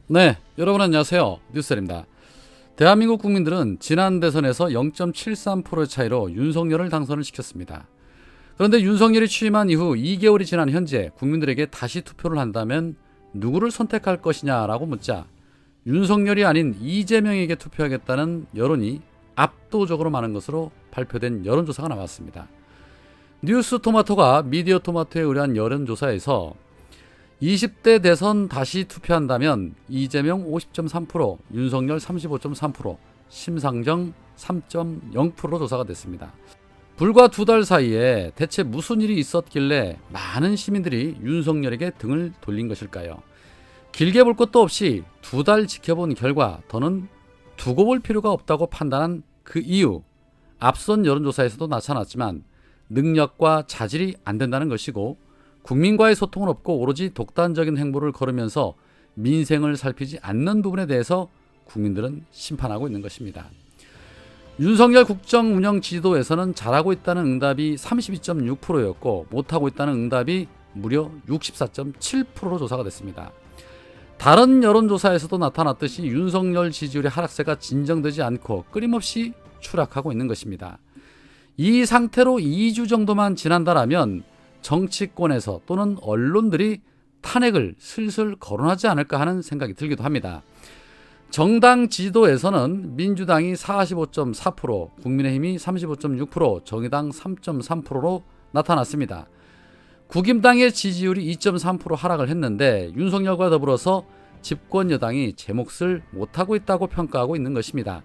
네, 여러분 안녕하세요. 뉴스입니다. 대한민국 국민들은 지난 대선에서 0.73%의 차이로 윤석열을 당선을 시켰습니다. 그런데 윤석열이 취임한 이후 2개월이 지난 현재 국민들에게 다시 투표를 한다면 누구를 선택할 것이냐라고 묻자 윤석열이 아닌 이재명에게 투표하겠다는 여론이 압도적으로 많은 것으로 발표된 여론조사가 나왔습니다. 뉴스토마토가 미디어토마토에 의뢰한 여론조사에서 20대 대선 다시 투표한다면 이재명 50.3%, 윤석열 35.3%, 심상정 3.0%로 조사가 됐습니다. 불과 2달 사이에 대체 무슨 일이 있었길래 많은 시민들이 윤석열에게 등을 돌린 것일까요? 길게 볼 것도 없이 2달 지켜본 결과 더는 두고 볼 필요가 없다고 판단한 그 이유, 앞선 여론조사에서도 나타났지만 능력과 자질이 안 된다는 것이고 국민과의 소통은 없고 오로지 독단적인 행보를 걸으면서 민생을 살피지 않는 부분에 대해서 국민들은 심판하고 있는 것입니다. 윤석열 국정운영 지지도에서는 잘하고 있다는 응답이 32.6%였고 못하고 있다는 응답이 무려 64.7%로 조사가 됐습니다. 다른 여론조사에서도 나타났듯이 윤석열 지지율의 하락세가 진정되지 않고 끊임없이 추락하고 있는 것입니다. 이 상태로 2주 정도만 지난다라면 정치권에서 또는 언론들이 탄핵을 슬슬 거론하지 않을까 하는 생각이 들기도 합니다. 정당 지지도에서는 민주당이 45.4%, 국민의힘이 35.6%, 정의당 3.3%로 나타났습니다. 국임당의 지지율이 2.3% 하락을 했는데 윤석열과 더불어서 집권 여당이 제 몫을 못하고 있다고 평가하고 있는 것입니다.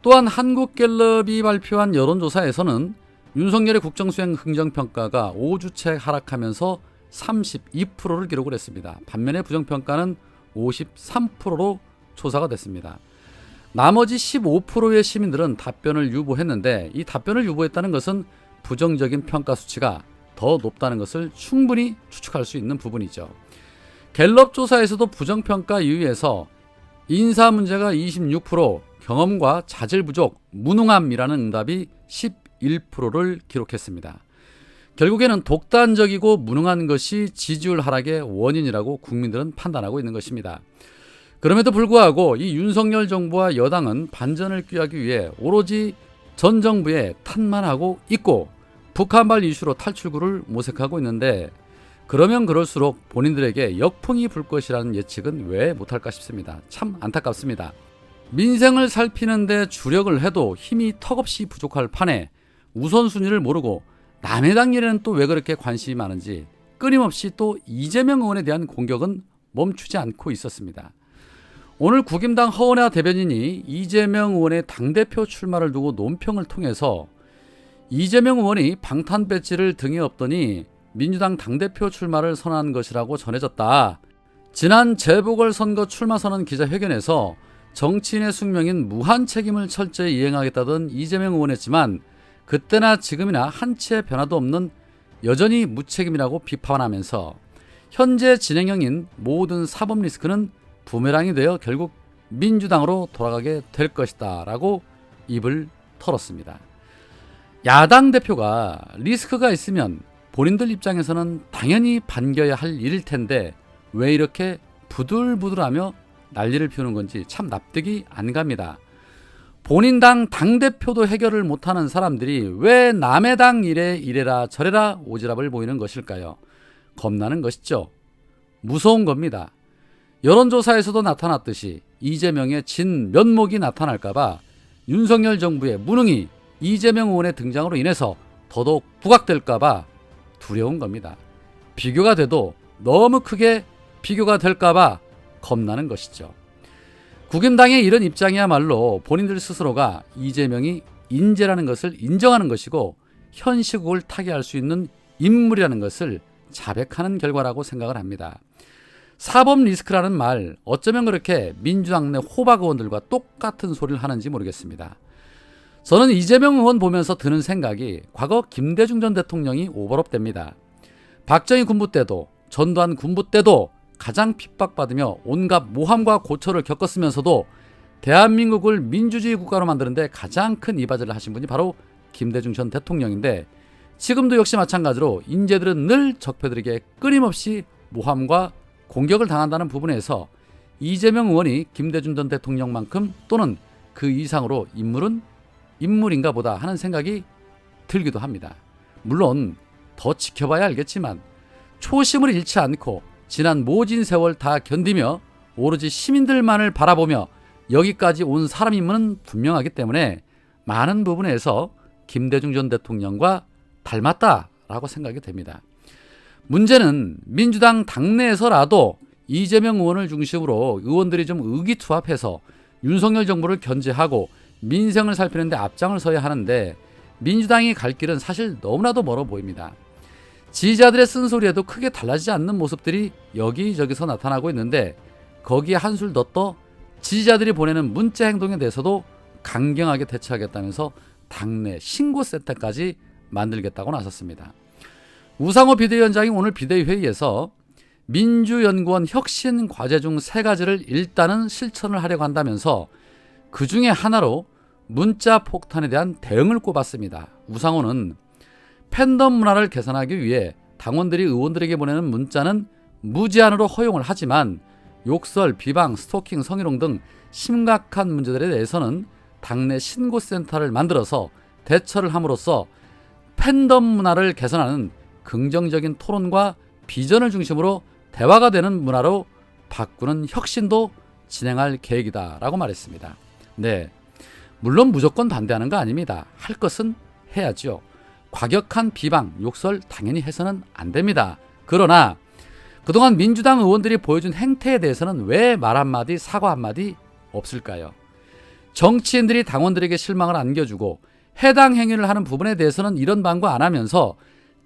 또한 한국갤럽이 발표한 여론조사에서는 윤석열의 국정수행 긍정평가가 5주째 하락하면서 32%를 기록을 했습니다. 반면에 부정평가는 53%로 조사가 됐습니다. 나머지 15%의 시민들은 답변을 유보했는데 이 답변을 유보했다는 것은 부정적인 평가 수치가 더 높다는 것을 충분히 추측할 수 있는 부분이죠. 갤럽 조사에서도 부정평가 이유에서 인사 문제가 26%, 경험과 자질 부족, 무능함이라는 응답이 11%를 기록했습니다. 결국에는 독단적이고 무능한 것이 지지율 하락의 원인이라고 국민들은 판단하고 있는 것입니다. 그럼에도 불구하고 이 윤석열 정부와 여당은 반전을 꾀하기 위해 오로지 전 정부에 탓만 하고 있고 북한발 이슈로 탈출구를 모색하고 있는데 그러면 그럴수록 본인들에게 역풍이 불 것이라는 예측은 왜 못할까 싶습니다. 참 안타깝습니다. 민생을 살피는데 주력을 해도 힘이 턱없이 부족할 판에 우선순위를 모르고 남의 당 일에는 또 왜 그렇게 관심이 많은지 끊임없이 또 이재명 의원에 대한 공격은 멈추지 않고 있었습니다. 오늘 국임당 허은하 대변인이 이재명 의원의 당대표 출마를 두고 논평을 통해서 이재명 의원이 방탄 배지를 등에 업더니 민주당 당대표 출마를 선언한 것이라고 전해졌다. 지난 재보궐선거 출마 선언 기자회견에서 정치인의 숙명인 무한 책임을 철저히 이행하겠다던 이재명 의원이었지만 그때나 지금이나 한치의 변화도 없는 여전히 무책임이라고 비판하면서 현재 진행형인 모든 사법 리스크는 부메랑이 되어 결국 민주당으로 돌아가게 될 것이다 라고 입을 털었습니다. 야당 대표가 리스크가 있으면 본인들 입장에서는 당연히 반겨야 할 일일 텐데 왜 이렇게 부들부들하며 난리를 피우는 건지 참 납득이 안 갑니다. 본인 당 당대표도 해결을 못하는 사람들이 왜 남의 당 일에 이래라 저래라 오지랖을 보이는 것일까요? 겁나는 것이죠. 무서운 겁니다. 여론조사에서도 나타났듯이 이재명의 진 면목이 나타날까봐 윤석열 정부의 무능이 이재명 의원의 등장으로 인해서 더더욱 부각될까봐 두려운 겁니다. 비교가 돼도 너무 크게 비교가 될까봐 겁나는 것이죠. 국임당의 이런 입장이야말로 본인들 스스로가 이재명이 인재라는 것을 인정하는 것이고 현 시국을 타개할 수 있는 인물이라는 것을 자백하는 결과라고 생각을 합니다. 사법 리스크라는 말 어쩌면 그렇게 민주당 내 호박 의원들과 똑같은 소리를 하는지 모르겠습니다. 저는 이재명 의원 보면서 드는 생각이 과거 김대중 전 대통령이 오버랩됩니다. 박정희 군부 때도 전두환 군부 때도 가장 핍박받으며 온갖 모함과 고초를 겪었으면서도 대한민국을 민주주의 국가로 만드는데 가장 큰 이바지를 하신 분이 바로 김대중 전 대통령인데 지금도 역시 마찬가지로 인재들은 늘 적폐들에게 끊임없이 모함과 공격을 당한다는 부분에서 이재명 의원이 김대중 전 대통령만큼 또는 그 이상으로 인물인가 보다 하는 생각이 들기도 합니다. 물론 더 지켜봐야 알겠지만 초심을 잃지 않고 지난 모진 세월 다 견디며 오로지 시민들만을 바라보며 여기까지 온 사람임은 분명하기 때문에 많은 부분에서 김대중 전 대통령과 닮았다라고 생각이 됩니다. 문제는 민주당 당내에서라도 이재명 의원을 중심으로 의원들이 좀 의기투합해서 윤석열 정부를 견제하고 민생을 살피는 데 앞장을 서야 하는데 민주당이 갈 길은 사실 너무나도 멀어 보입니다. 지지자들의 쓴소리에도 크게 달라지지 않는 모습들이 여기저기서 나타나고 있는데 거기에 한술 더 떠 지지자들이 보내는 문자 행동에 대해서도 강경하게 대처하겠다면서 당내 신고센터까지 만들겠다고 나섰습니다. 우상호 비대위원장이 오늘 비대위 회의에서 민주연구원 혁신 과제 중 3가지를 일단은 실천을 하려고 한다면서 그 중에 하나로 문자 폭탄에 대한 대응을 꼽았습니다. 우상호는 팬덤 문화를 개선하기 위해 당원들이 의원들에게 보내는 문자는 무제한으로 허용을 하지만 욕설, 비방, 스토킹, 성희롱 등 심각한 문제들에 대해서는 당내 신고센터를 만들어서 대처를 함으로써 팬덤 문화를 개선하는 긍정적인 토론과 비전을 중심으로 대화가 되는 문화로 바꾸는 혁신도 진행할 계획이다라고 말했습니다. 네, 물론 무조건 반대하는 거 아닙니다. 할 것은 해야죠. 과격한 비방, 욕설 당연히 해서는 안 됩니다. 그러나 그동안 민주당 의원들이 보여준 행태에 대해서는 왜 말 한마디, 사과 한마디 없을까요? 정치인들이 당원들에게 실망을 안겨주고 해당 행위를 하는 부분에 대해서는 이런 방구 안 하면서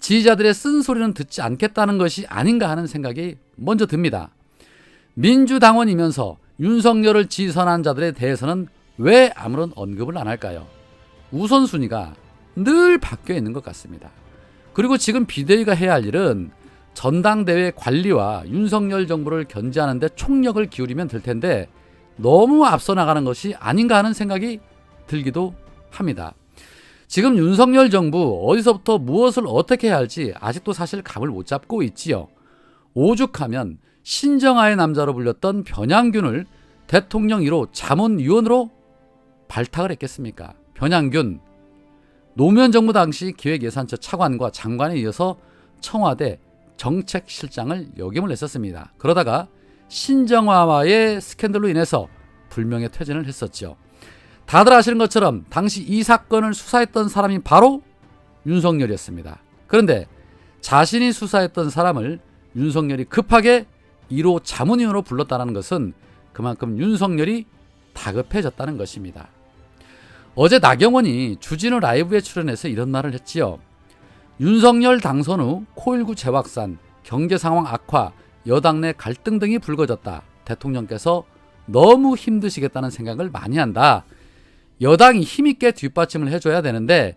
지지자들의 쓴소리는 듣지 않겠다는 것이 아닌가 하는 생각이 먼저 듭니다. 민주당원이면서 윤석열을 지선한 자들에 대해서는 왜 아무런 언급을 안 할까요? 우선순위가 늘 바뀌어 있는 것 같습니다. 그리고 지금 비대위가 해야 할 일은 전당대회 관리와 윤석열 정부를 견제하는 데 총력을 기울이면 될 텐데 너무 앞서 나가는 것이 아닌가 하는 생각이 들기도 합니다. 지금 윤석열 정부 어디서부터 무엇을 어떻게 해야 할지 아직도 사실 감을 못 잡고 있지요. 오죽하면 신정아의 남자로 불렸던 변양균을 대통령 1호 자문위원으로 발탁을 했겠습니까? 변양균 노무현 정부 당시 기획예산처 차관과 장관에 이어서 청와대 정책실장을 역임을 했었습니다. 그러다가 신정아와의 스캔들로 인해서 불명예 퇴진을 했었죠. 다들 아시는 것처럼 당시 이 사건을 수사했던 사람이 바로 윤석열이었습니다. 그런데 자신이 수사했던 사람을 윤석열이 급하게 1호 자문위원으로 불렀다는 것은 그만큼 윤석열이 다급해졌다는 것입니다. 어제 나경원이 주진우 라이브에 출연해서 이런 말을 했지요. 윤석열 당선 후 코일9 재확산, 경제 상황 악화, 여당 내 갈등 등이 불거졌다. 대통령께서 너무 힘드시겠다는 생각을 많이 한다. 여당이 힘있게 뒷받침을 해줘야 되는데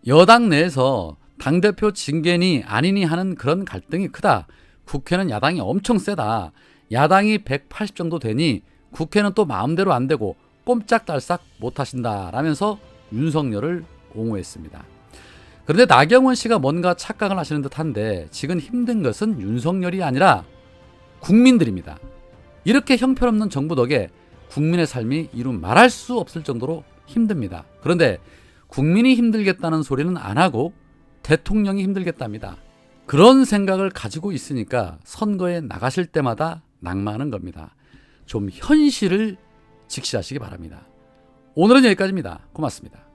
여당 내에서 당대표 징계니 아니니 하는 그런 갈등이 크다. 국회는 야당이 엄청 세다. 야당이 180 정도 되니 국회는 또 마음대로 안 되고 꼼짝달싹 못하신다 라면서 윤석열을 옹호했습니다. 그런데 나경원 씨가 뭔가 착각을 하시는 듯한데 지금 힘든 것은 윤석열이 아니라 국민들입니다. 이렇게 형편없는 정부 덕에 국민의 삶이 이루 말할 수 없을 정도로 힘듭니다. 그런데 국민이 힘들겠다는 소리는 안 하고 대통령이 힘들겠답니다. 그런 생각을 가지고 있으니까 선거에 나가실 때마다 낙마하는 겁니다. 좀 현실을 직시하시기 바랍니다. 오늘은 여기까지입니다. 고맙습니다.